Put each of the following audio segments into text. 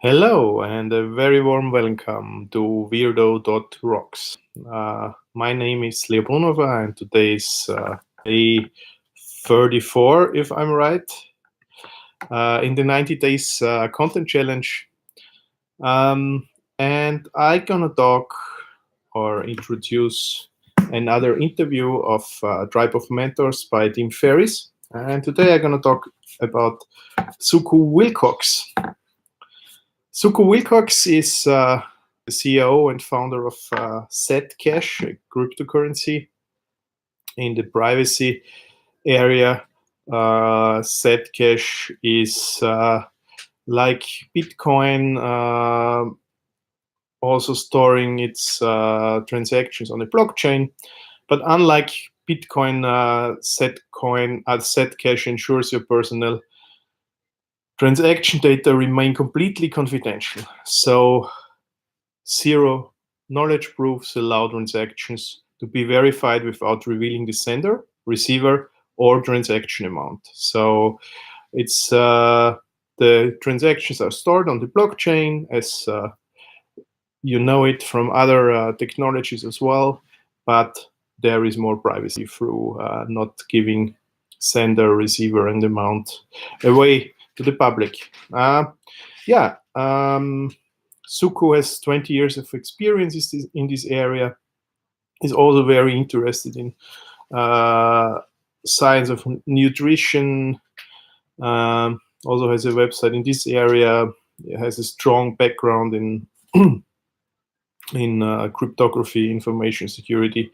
Hello, and a very warm welcome to Weirdo.Rocks. My name is Leo Brunova, and today is day 34, if I'm right, in the 90 days content challenge. And I'm gonna talk or introduce another interview of Tribe of Mentors by Tim Ferriss. And today I'm gonna talk about Zooko Wilcox. Zooko Wilcox is the CEO and founder of Zcash, a cryptocurrency in the privacy area. Zcash is like Bitcoin, also storing its transactions on the blockchain. But unlike Bitcoin, Zcash ensures your personal transaction data remain completely confidential. So zero knowledge proofs allow transactions to be verified without revealing the sender, receiver, or transaction amount. So it's the transactions are stored on the blockchain as you know it from other technologies as well, but there is more privacy through not giving sender, receiver, and amount away to the public. Zooko has 20 years of experience in this area. He's also very interested in science of nutrition. Also has a website in this area. He has a strong background in cryptography, information security,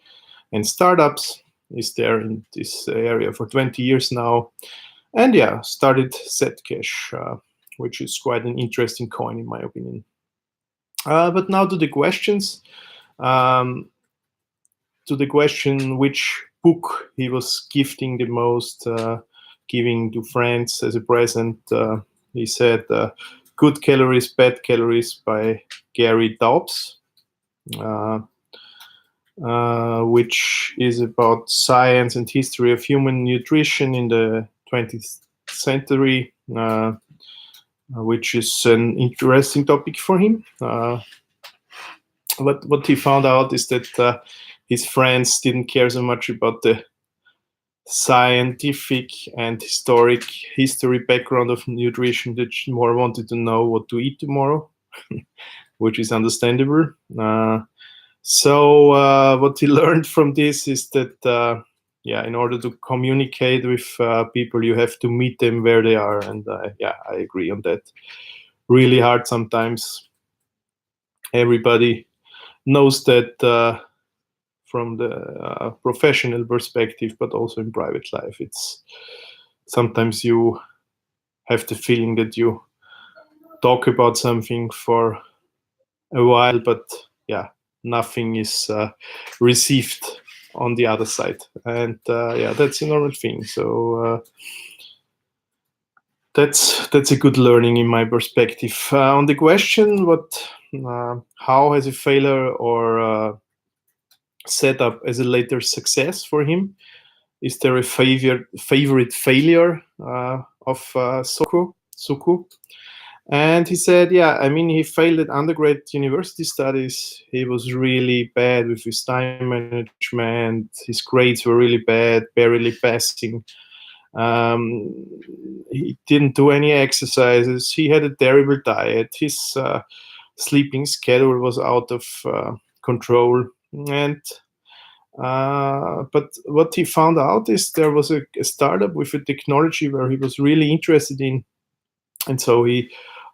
and startups. Is there in this area for 20 years now, and started Zcash, which is quite an interesting coin in my opinion. But now to the questions. To the question which book he was gifting the most, giving to friends as a present, he said Good Calories, Bad Calories by Gary Taubes, which is about science and history of human nutrition in the 20th century, which is an interesting topic for him. What he found out is that his friends didn't care so much about the scientific and history background of nutrition. They more wanted to know what to eat tomorrow, which is understandable. So what he learned from this is that in order to communicate with people, you have to meet them where they are, and I agree on that. Really hard sometimes. Everybody knows that from the professional perspective, but also in private life. It's sometimes you have the feeling that you talk about something for a while, but nothing is received on the other side, and that's a normal thing. So that's a good learning in my perspective. On the question, how has a failure or set up as a later success for him? Is there a favorite failure of Zooko? And he said, he failed at undergrad university studies. He was really bad with his time management. His grades were really bad, barely passing. He didn't do any exercises. He had a terrible diet. His sleeping schedule was out of control. And but what he found out is there was a startup with a technology where he was really interested in, and so he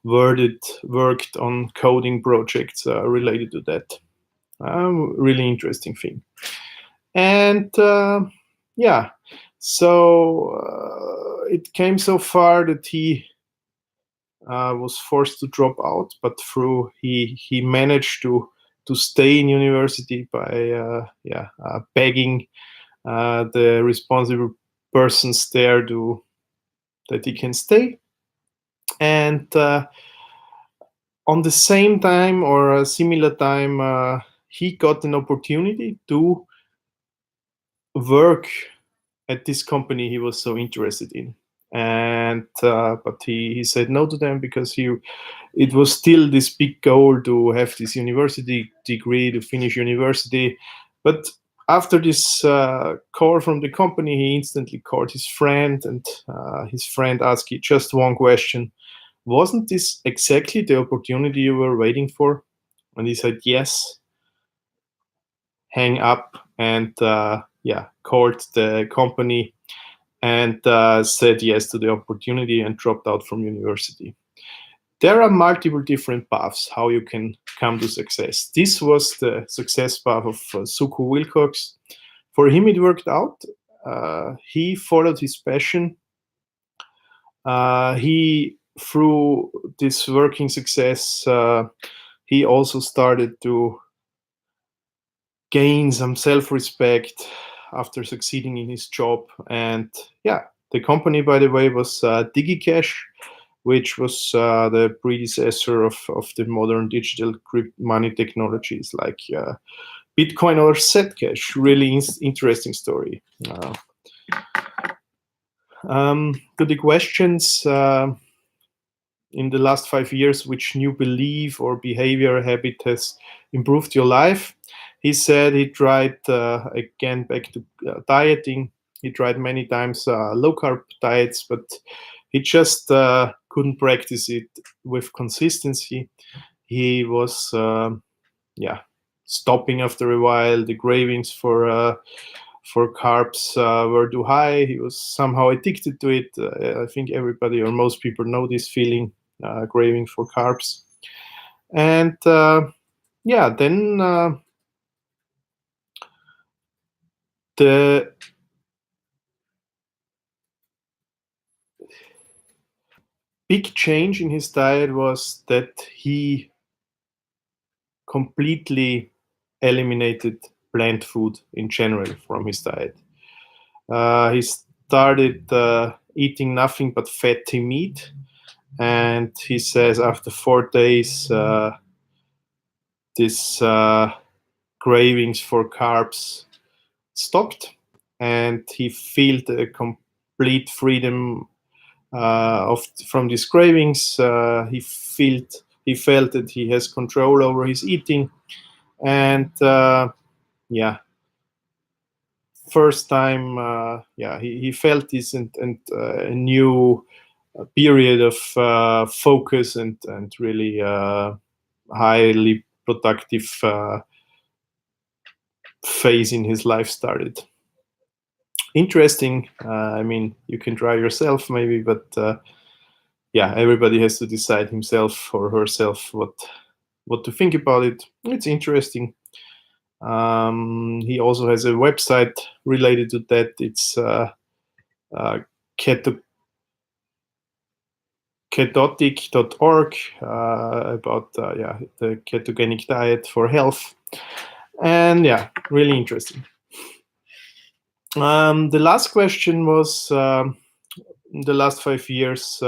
worked on coding projects related to that. Really interesting thing. And so it came so far that he was forced to drop out, but he managed to stay in university by begging the responsible persons there that he can stay. And on the same time or a similar time, he got an opportunity to work at this company he was so interested in. and but he said no to them because it was still this big goal to have this university degree, to finish university. But after this call from the company, he instantly called his friend, and his friend asked him just one question: wasn't this exactly the opportunity you were waiting for? And he said yes. Hang up, and called the company and said yes to the opportunity and dropped out from university. There are multiple different paths how you can come to success. This was the success path of Zooko Wilcox. For him, it worked out. He followed his passion. He, through this working success, he also started to gain some self-respect after succeeding in his job. And yeah, the company, by the way, was DigiCash, which was the predecessor of the modern digital money technologies like Bitcoin or Zcash. Really interesting story. To the questions, in the last 5 years, which new belief or behavior habit has improved your life? He said he tried, again, back to dieting. He tried many times low carb diets, but he just couldn't practice it with consistency. He was, stopping after a while. The cravings for carbs were too high. He was somehow addicted to it. I think everybody or most people know this feeling, craving for carbs. And then the big change in his diet was that he completely eliminated plant food in general from his diet. He started eating nothing but fatty meat, and he says after 4 days, this cravings for carbs stopped, and he felt a complete freedom from these cravings. He felt that he has control over his eating, and first time, he felt this, and a new period of focus and really highly productive phase in his life started. Interesting. I mean, you can try yourself maybe, but everybody has to decide himself or herself what to think about it. It's interesting. He also has a website related to that. It's ketotic.org, about the ketogenic diet for health. And really interesting. The last question was, in the last 5 years,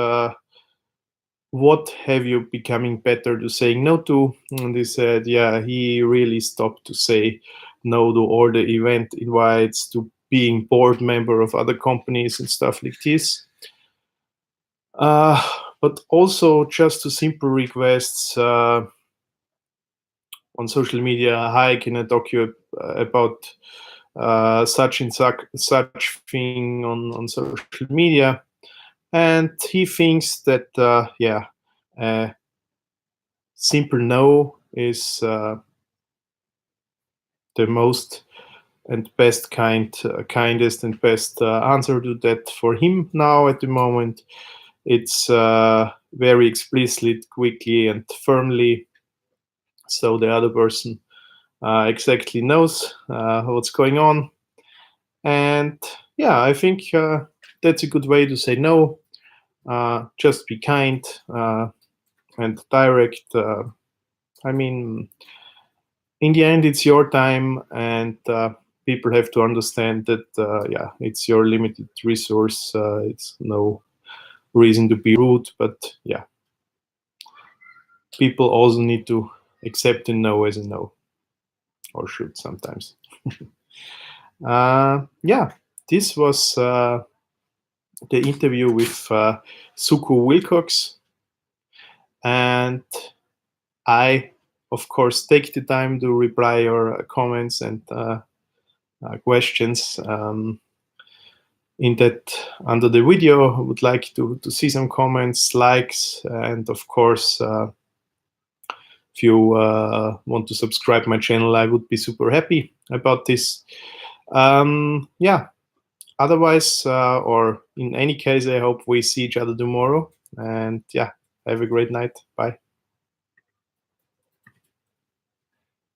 what have you becoming better to saying no to? And they said, he really stopped to say no to all the event invites, to being board member of other companies and stuff like this. But also just to simple requests on social media. Hi, can I talk to you about such and such thing on social media? And he thinks that simple no is the most and best kindest and best answer to that for him now at the moment. It's very explicit, quickly and firmly, so the other person exactly knows what's going on. And I think that's a good way to say no. Just be kind and direct. I mean, in the end, it's your time, and people have to understand that it's your limited resource. It's no reason to be rude, but people also need to accept a no as a no, or should sometimes. This was the interview with Zooko Wilcox, and I, of course, take the time to reply your comments and questions in that under the video. I would like to see some comments, likes, and of course, if you want to subscribe my channel, I would be super happy about this. Yeah. Otherwise, or in any case, I hope we see each other tomorrow. And yeah, have a great night. Bye.